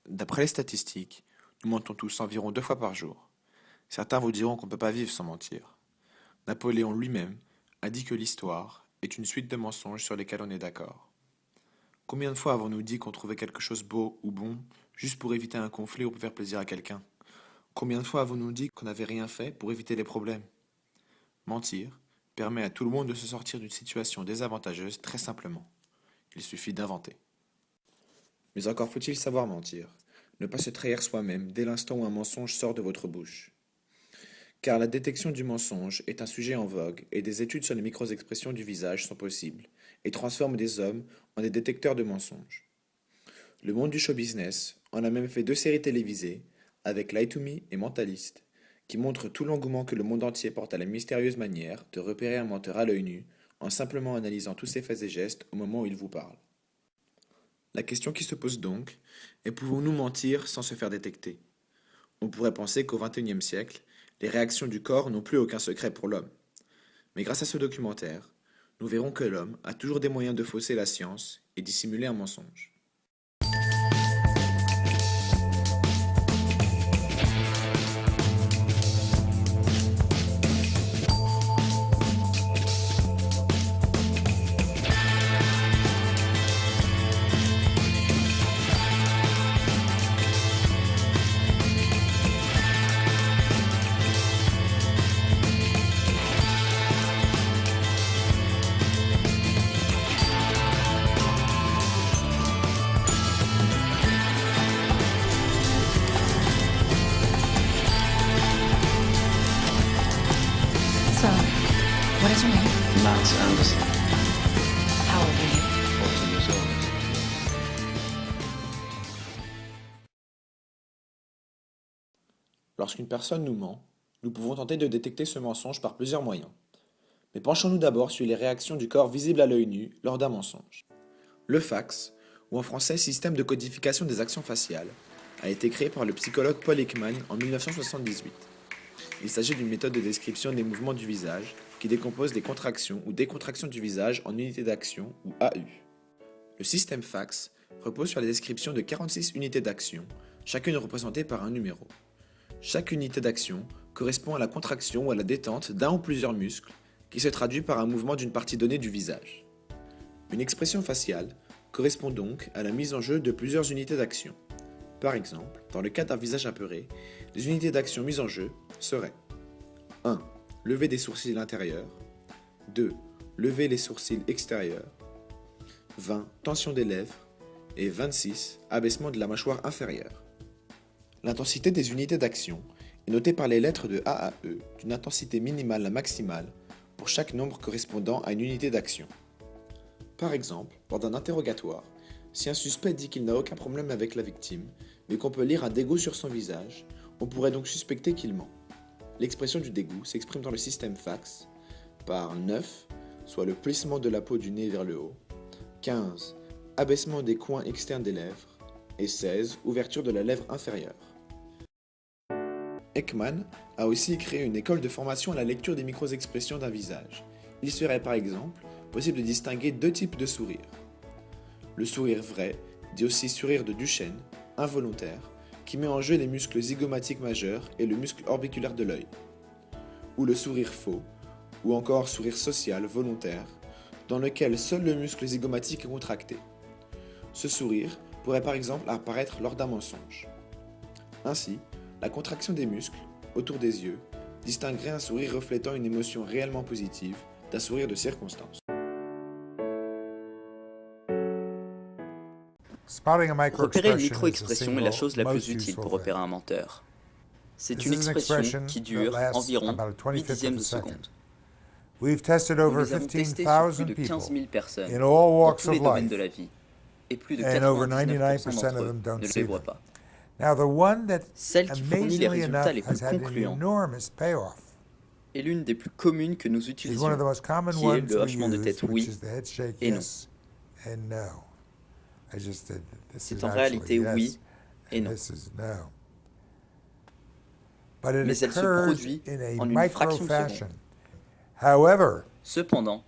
D'après les statistiques, nous mentons tous environ 2 fois par jour. Certains vous diront qu'on ne peut pas vivre sans mentir. Napoléon lui-même a dit que l'histoire est une suite de mensonges sur lesquels on est d'accord. Combien de fois avons-nous dit qu'on trouvait quelque chose beau ou bon juste pour éviter un conflit ou pour faire plaisir à quelqu'un? Combien de fois avons-nous dit qu'on n'avait rien fait pour éviter les problèmes? Mentir permet à tout le monde de se sortir d'une situation désavantageuse très simplement. Il suffit d'inventer. Mais encore faut-il savoir mentir, ne pas se trahir soi-même dès l'instant où un mensonge sort de votre bouche. Car la détection du mensonge est un sujet en vogue et des études sur les micro-expressions du visage sont possibles et transforment des hommes en des détecteurs de mensonges. Le monde du show business en a même fait 2 séries télévisées avec Lie to Me et Mentalist qui montrent tout l'engouement que le monde entier porte à la mystérieuse manière de repérer un menteur à l'œil nu en simplement analysant tous ses faits et gestes au moment où il vous parle. La question qui se pose donc est pouvons-nous mentir sans se faire détecter? On pourrait penser qu'au XXIe siècle, les réactions du corps n'ont plus aucun secret pour l'homme. Mais grâce à ce documentaire, nous verrons que l'homme a toujours des moyens de fausser la science et dissimuler un mensonge. So, what is your name? Matt Anderson, How old are you? 40 years old. Lorsqu'une personne nous ment, nous pouvons tenter de détecter ce mensonge par plusieurs moyens. Mais penchons-nous d'abord sur les réactions du corps visibles à l'œil nu lors d'un mensonge. Le fax, ou en français système de codification des actions faciales, a été créé par le psychologue Paul Ekman en 1978. Il s'agit d'une méthode de description des mouvements du visage qui décompose des contractions ou décontractions du visage en unités d'action ou AU. Le système fax repose sur la description de 46 unités d'action, chacune représentée par un numéro. Chaque unité d'action correspond à la contraction ou à la détente d'un ou plusieurs muscles qui se traduit par un mouvement d'une partie donnée du visage. Une expression faciale correspond donc à la mise en jeu de plusieurs unités d'action. Par exemple, dans le cas d'un visage apeuré, les unités d'action mises en jeu seraient 1. Lever des sourcils intérieurs. 2. Lever les sourcils extérieurs. 20. Tension des lèvres. Et 26. Abaissement de la mâchoire inférieure. L'intensité des unités d'action est notée par les lettres de A à E d'une intensité minimale à maximale pour chaque nombre correspondant à une unité d'action. Par exemple, lors d'un interrogatoire, si un suspect dit qu'il n'a aucun problème avec la victime, mais qu'on peut lire un dégoût sur son visage, on pourrait donc suspecter qu'il ment. L'expression du dégoût s'exprime dans le système fax par 9, soit le plissement de la peau du nez vers le haut, 15, abaissement des coins externes des lèvres, et 16, ouverture de la lèvre inférieure. Ekman a aussi créé une école de formation à la lecture des micro-expressions d'un visage. Il serait par exemple possible de distinguer 2 types de sourires. Le sourire vrai, dit aussi sourire de Duchenne, involontaire, qui met en jeu les muscles zygomatiques majeurs et le muscle orbiculaire de l'œil. Ou le sourire faux, ou encore sourire social, volontaire, dans lequel seul le muscle zygomatique est contracté. Ce sourire pourrait par exemple apparaître lors d'un mensonge. Ainsi, la contraction des muscles, autour des yeux, distinguerait un sourire reflétant une émotion réellement positive d'un sourire de circonstance. Repérer une micro-expression est la chose la plus utile pour repérer un menteur. C'est une expression qui dure environ 8 dixièmes de seconde. We've tested Nous over les avons testés sur plus 15,000 de 15 people 000 personnes in all dans walks tous les of domaines life, de la vie, et plus de and over 99% 99% d'entre of eux them don't ne see les voient them. pas. Now, the one that, Celle qui fournit les amazingly résultats enough, les plus has had an concluants enormous payoff est l'une des plus communes que nous is one utilisons, of the most common qui est ones le we hochement de use, tête which oui is the head shake et non. yes and no. I just did this C'est is en actually réalité yes, oui et and non. this is no. But it Mais elle se occurs produit in a en une micro fraction de fashion. seconde. However, Cependant,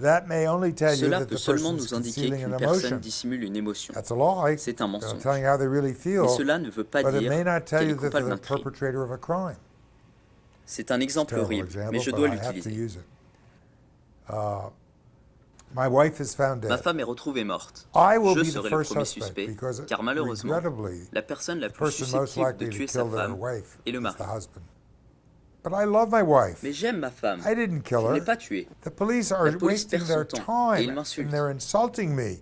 That may only tell you Cela that peut the seulement person's nous indiquer concealing qu'une an personne emotion. dissimule une émotion. That's a lie. C'est un They're mensonge. telling you how they really feel, Mais cela ne veut pas but it dire may not tell qu'elle est you that they're coupable the d'un crime. perpetrator of a crime. C'est un exemple Terrible horrible, example, mais je but dois I have to l'utiliser. use it. My wife is found Ma dead. femme est retrouvée morte. I will Je be the serai le first premier suspect suspect, because, car malheureusement, regrettably, la personne la the plus person most susceptible de likely to tuer sa kill their femme wife est le is mari. the husband. But I love my wife. Mais j'aime ma femme. I didn't kill Je ne l'ai her. pas tuée. The police are La police wasting perd their son temps et ils time m'insultent. and they're insulting me.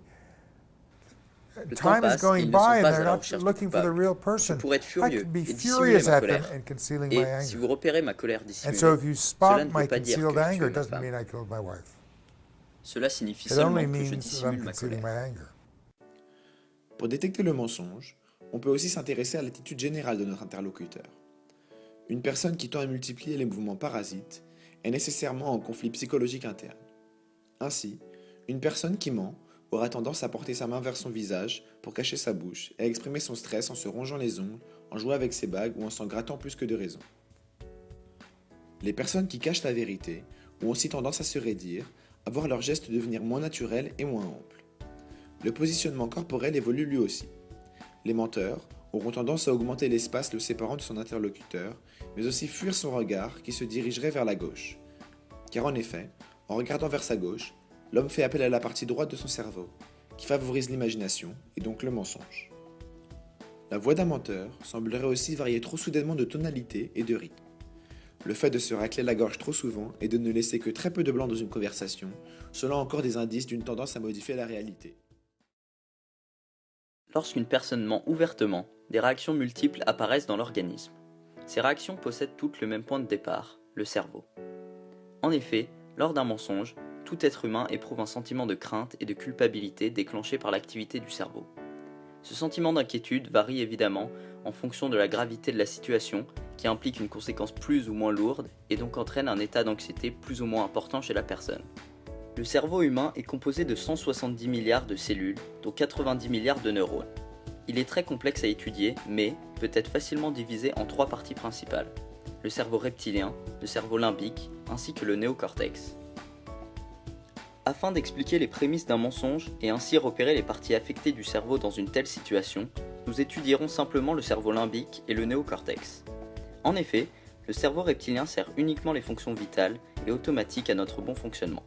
Le temps Time is passe et going ils ne by sont and pas they're à la not recherche du looking for the coupable. real Je person. pourrais être I furieux can be et dissimuler furious ma at them colère. and concealing Et my si anger. vous repérez ma colère And so dissimulée, if you cela spot ne my veut pas dire que concealed je anger, tue it ma doesn't femme. mean I killed my wife. Cela signifie It seulement only que je means that I'm dissimule ma concealing colère. my anger. Pour détecter le mensonge, on peut aussi s'intéresser à l'attitude générale de notre interlocuteur. Une personne qui tend à multiplier les mouvements parasites est nécessairement en conflit psychologique interne. Ainsi, une personne qui ment aura tendance à porter sa main vers son visage pour cacher sa bouche et à exprimer son stress en se rongeant les ongles, en jouant avec ses bagues ou en s'en grattant plus que de raison. Les personnes qui cachent la vérité ont aussi tendance à se raidir, à voir leurs gestes devenir moins naturels et moins amples. Le positionnement corporel évolue lui aussi. Les menteurs auront tendance à augmenter l'espace le séparant de son interlocuteur, mais aussi fuir son regard qui se dirigerait vers la gauche. Car en effet, en regardant vers sa gauche, l'homme fait appel à la partie droite de son cerveau, qui favorise l'imagination et donc le mensonge. La voix d'un menteur semblerait aussi varier trop soudainement de tonalité et de rythme. Le fait de se racler la gorge trop souvent et de ne laisser que très peu de blanc dans une conversation sont là encore des indices d'une tendance à modifier la réalité. Lorsqu'une personne ment ouvertement, des réactions multiples apparaissent dans l'organisme. Ces réactions possèdent toutes le même point de départ, le cerveau. En effet, lors d'un mensonge, tout être humain éprouve un sentiment de crainte et de culpabilité déclenché par l'activité du cerveau. Ce sentiment d'inquiétude varie évidemment en fonction de la gravité de la situation, qui implique une conséquence plus ou moins lourde et donc entraîne un état d'anxiété plus ou moins important chez la personne. Le cerveau humain est composé de 170 milliards de cellules, dont 90 milliards de neurones. Il est très complexe à étudier, mais peut être facilement divisé en 3 parties principales. Le cerveau reptilien, le cerveau limbique, ainsi que le néocortex. Afin d'expliquer les prémices d'un mensonge et ainsi repérer les parties affectées du cerveau dans une telle situation, nous étudierons simplement le cerveau limbique et le néocortex. En effet, le cerveau reptilien sert uniquement les fonctions vitales et automatiques à notre bon fonctionnement.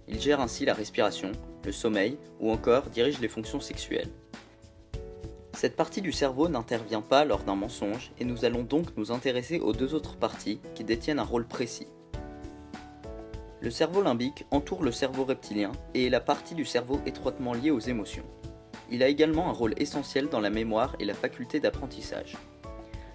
Il gère ainsi la respiration, le sommeil ou encore dirige les fonctions sexuelles. Cette partie du cerveau n'intervient pas lors d'un mensonge et nous allons donc nous intéresser aux 2 autres parties qui détiennent un rôle précis. Le cerveau limbique entoure le cerveau reptilien et est la partie du cerveau étroitement liée aux émotions. Il a également un rôle essentiel dans la mémoire et la faculté d'apprentissage.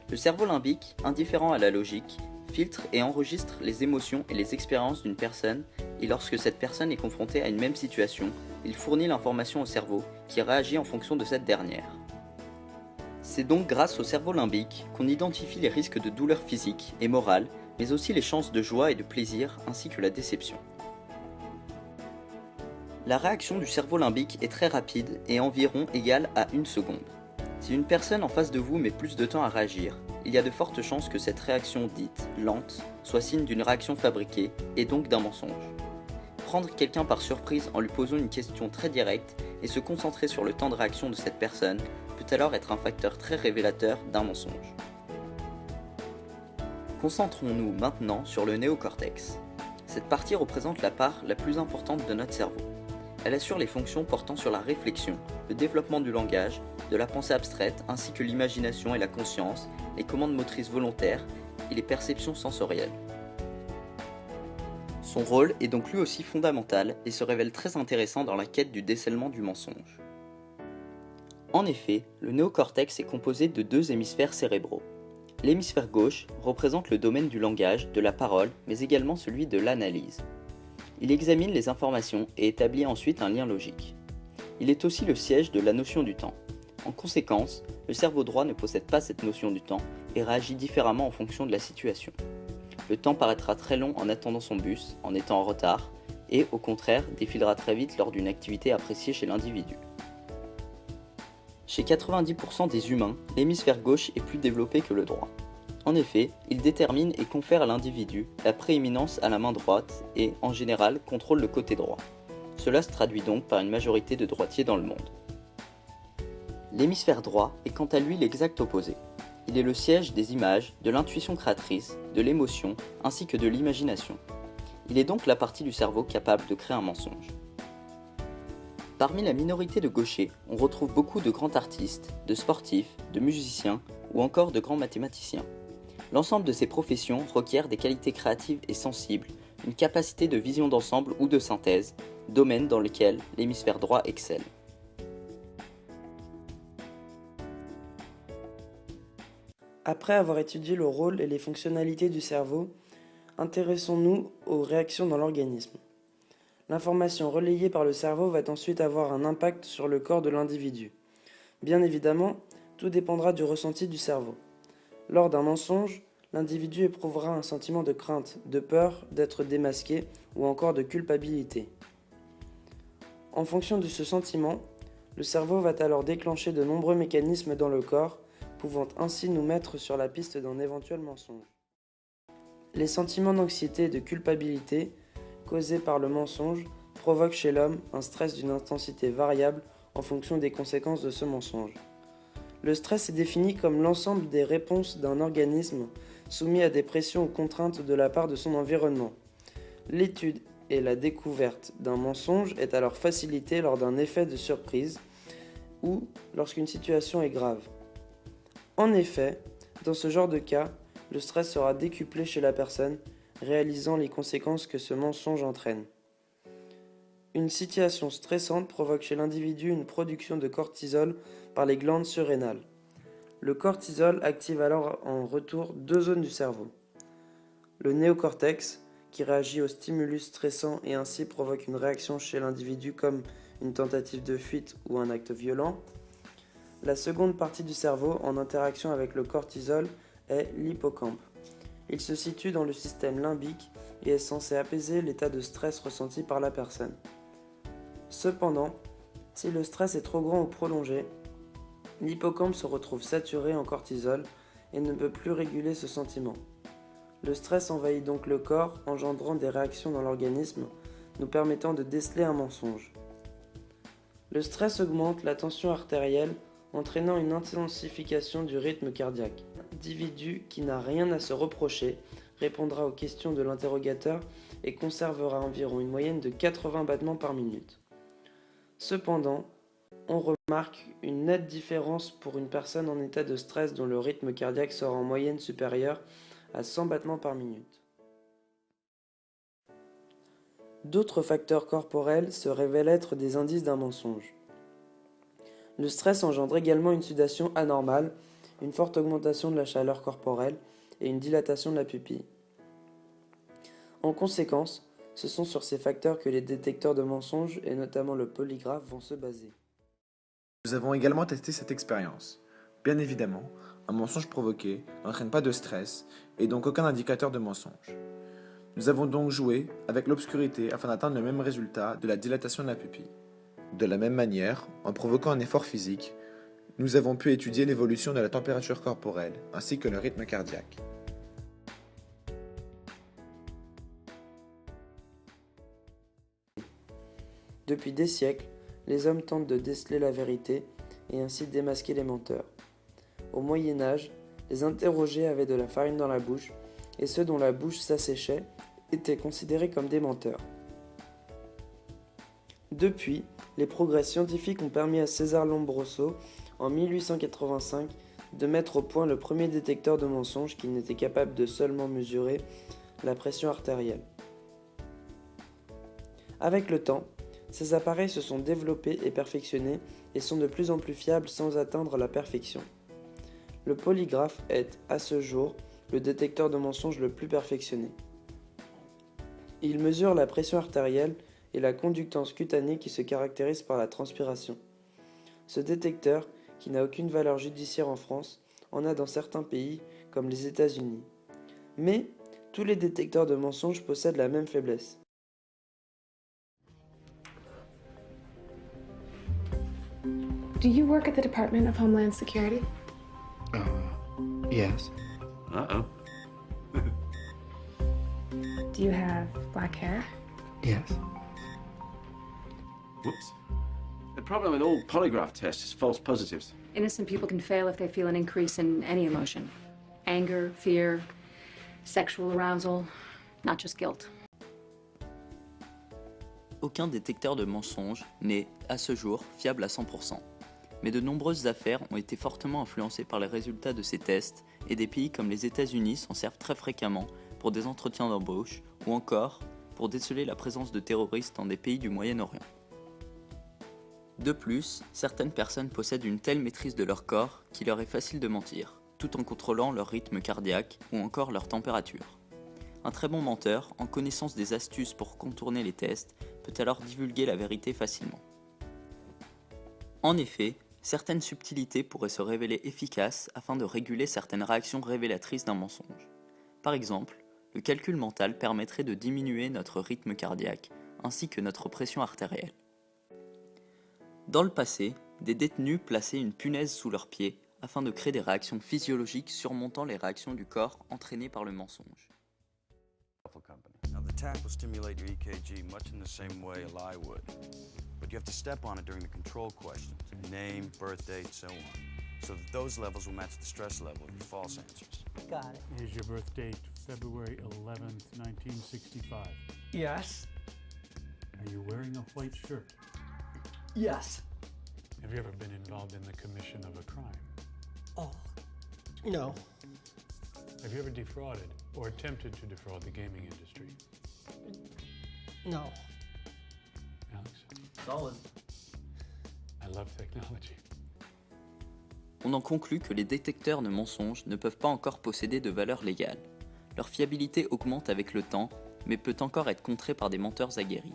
Le cerveau limbique, indifférent à la logique, filtre et enregistre les émotions et les expériences d'une personne et lorsque cette personne est confrontée à une même situation, il fournit l'information au cerveau qui réagit en fonction de cette dernière. C'est donc grâce au cerveau limbique qu'on identifie les risques de douleur physique et morale, mais aussi les chances de joie et de plaisir ainsi que la déception. La réaction du cerveau limbique est très rapide et environ égale à 1 seconde. Si une personne en face de vous met plus de temps à réagir, il y a de fortes chances que cette réaction dite lente soit signe d'une réaction fabriquée et donc d'un mensonge. Prendre quelqu'un par surprise en lui posant une question très directe et se concentrer sur le temps de réaction de cette personne peut alors être un facteur très révélateur d'un mensonge. Concentrons-nous maintenant sur le néocortex. Cette partie représente la part la plus importante de notre cerveau. Elle assure les fonctions portant sur la réflexion, le développement du langage, de la pensée abstraite ainsi que l'imagination et la conscience, les commandes motrices volontaires et les perceptions sensorielles. Son rôle est donc lui aussi fondamental et se révèle très intéressant dans la quête du décèlement du mensonge. En effet, le néocortex est composé de 2 hémisphères cérébraux. L'hémisphère gauche représente le domaine du langage, de la parole, mais également celui de l'analyse. Il examine les informations et établit ensuite un lien logique. Il est aussi le siège de la notion du temps. En conséquence, le cerveau droit ne possède pas cette notion du temps et réagit différemment en fonction de la situation. Le temps paraîtra très long en attendant son bus, en étant en retard, et au contraire défilera très vite lors d'une activité appréciée chez l'individu. Chez 90% des humains, l'hémisphère gauche est plus développé que le droit. En En effet, il détermine et confère à l'individu la prééminence à la main droite et, en général, contrôle le côté droit. Cela se traduit donc par une majorité de droitiers dans le monde. L'hémisphère droit est quant à lui l'exact opposé. Il est le siège des images, de l'intuition créatrice, de l'émotion, ainsi que de l'imagination. Il est donc la partie du cerveau capable de créer un mensonge. Parmi la minorité de gauchers, on retrouve beaucoup de grands artistes, de sportifs, de musiciens ou encore de grands mathématiciens. L'ensemble de ces professions requiert des qualités créatives et sensibles, une capacité de vision d'ensemble ou de synthèse, domaine dans lequel l'hémisphère droit excelle. Après avoir étudié le rôle et les fonctionnalités du cerveau, intéressons-nous aux réactions dans l'organisme. L'information relayée par le cerveau va ensuite avoir un impact sur le corps de l'individu. Bien évidemment, tout dépendra du ressenti du cerveau. Lors d'un mensonge, l'individu éprouvera un sentiment de crainte, de peur d'être démasqué ou encore de culpabilité. En fonction de ce sentiment, le cerveau va alors déclencher de nombreux mécanismes dans le corps, pouvant ainsi nous mettre sur la piste d'un éventuel mensonge. Les sentiments d'anxiété et de culpabilité causés par le mensonge provoquent chez l'homme un stress d'une intensité variable en fonction des conséquences de ce mensonge. Le stress est défini comme l'ensemble des réponses d'un organisme soumis à des pressions ou contraintes de la part de son environnement. L'étude et la découverte d'un mensonge est alors facilitée lors d'un effet de surprise ou lorsqu'une situation est grave. En effet, dans ce genre de cas, le stress sera décuplé chez la personne, réalisant les conséquences que ce mensonge entraîne. Une situation stressante provoque chez l'individu une production de cortisol par les glandes surrénales. Le cortisol active alors en retour deux zones du cerveau. Le néocortex, qui réagit au stimulus stressant et ainsi provoque une réaction chez l'individu comme une tentative de fuite ou un acte violent. La seconde partie du cerveau en interaction avec le cortisol est l'hippocampe. Il se situe dans le système limbique et est censé apaiser l'état de stress ressenti par la personne. Cependant, si le stress est trop grand ou prolongé, l'hippocampe se retrouve saturé en cortisol et ne peut plus réguler ce sentiment. Le stress envahit donc le corps, engendrant des réactions dans l'organisme, nous permettant de déceler un mensonge. Le stress augmente la tension artérielle, entraînant une intensification du rythme cardiaque. L'individu qui n'a rien à se reprocher répondra aux questions de l'interrogateur et conservera environ une moyenne de 80 battements par minute. Cependant, on remarque une nette différence pour une personne en état de stress dont le rythme cardiaque sera en moyenne supérieur à 100 battements par minute. D'autres facteurs corporels se révèlent être des indices d'un mensonge. Le stress engendre également une sudation anormale, une forte augmentation de la chaleur corporelle et une dilatation de la pupille. En conséquence, ce sont sur ces facteurs que les détecteurs de mensonges, et notamment le polygraphe, vont se baser. Nous avons également testé cette expérience. Bien évidemment, un mensonge provoqué n'entraîne pas de stress et donc aucun indicateur de mensonge. Nous avons donc joué avec l'obscurité afin d'atteindre le même résultat de la dilatation de la pupille. De la même manière, en provoquant un effort physique, nous avons pu étudier l'évolution de la température corporelle ainsi que le rythme cardiaque. Depuis des siècles, les hommes tentent de déceler la vérité et ainsi démasquer les menteurs. Au Moyen Âge, les interrogés avaient de la farine dans la bouche et ceux dont la bouche s'asséchait étaient considérés comme des menteurs. Depuis, les progrès scientifiques ont permis à César Lombroso, en 1885, de mettre au point le premier détecteur de mensonges qui n'était capable de seulement mesurer la pression artérielle. Avec le temps, ces appareils se sont développés et perfectionnés et sont de plus en plus fiables sans atteindre la perfection. Le polygraphe est, à ce jour, le détecteur de mensonges le plus perfectionné. Il mesure la pression artérielle et la conductance cutanée qui se caractérise par la transpiration. Ce détecteur, qui n'a aucune valeur judiciaire en France, en a dans certains pays, comme les États-Unis. Mais tous les détecteurs de mensonges possèdent la même faiblesse. Do you work at the Department of Homeland Security? Yes. Uh-oh. Do you have black hair? Yes. Whoops. The problem with all polygraph tests is false positives. Innocent people can fail if they feel an increase in any emotion. Anger, fear, sexual arousal, not just guilt. Aucun détecteur de mensonges n'est, à ce jour, fiable à 100%. Mais de nombreuses affaires ont été fortement influencées par les résultats de ces tests et des pays comme les États-Unis s'en servent très fréquemment pour des entretiens d'embauche ou encore pour déceler la présence de terroristes dans des pays du Moyen-Orient. De plus, certaines personnes possèdent une telle maîtrise de leur corps qu'il leur est facile de mentir, tout en contrôlant leur rythme cardiaque ou encore leur température. Un très bon menteur, en connaissance des astuces pour contourner les tests, peut alors divulguer la vérité facilement. En effet, certaines subtilités pourraient se révéler efficaces afin de réguler certaines réactions révélatrices d'un mensonge. Par exemple, le calcul mental permettrait de diminuer notre rythme cardiaque, ainsi que notre pression artérielle. Dans le passé, des détenus plaçaient une punaise sous leurs pieds afin de créer des réactions physiologiques surmontant les réactions du corps entraînées par le mensonge. Now, the tap will stimulate your EKG much in the same way a lie would. But you have to step on it during the control questions. Name, birth date, so on. So that those levels will match the stress level of your false answers. Got it. Here's your birth date, February 11th, 1965. Yes. Are you wearing a white shirt? Yes. Have you ever been involved in the commission of a crime? Oh, no. Have you ever defrauded or attempted to defraud the gaming industry? No. Alex? Solid. I love technology. On en conclut que les détecteurs de mensonges ne peuvent pas encore posséder de valeur légale. Leur fiabilité augmente avec le temps, mais peut encore être contrée par des menteurs aguerris.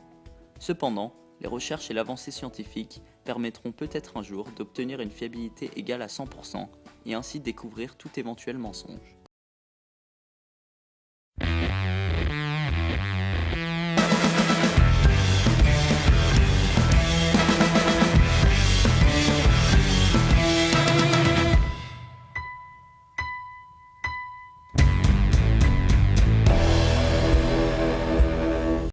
Cependant, les recherches et l'avancée scientifique permettront peut-être un jour d'obtenir une fiabilité égale à 100% et ainsi découvrir tout éventuel mensonge.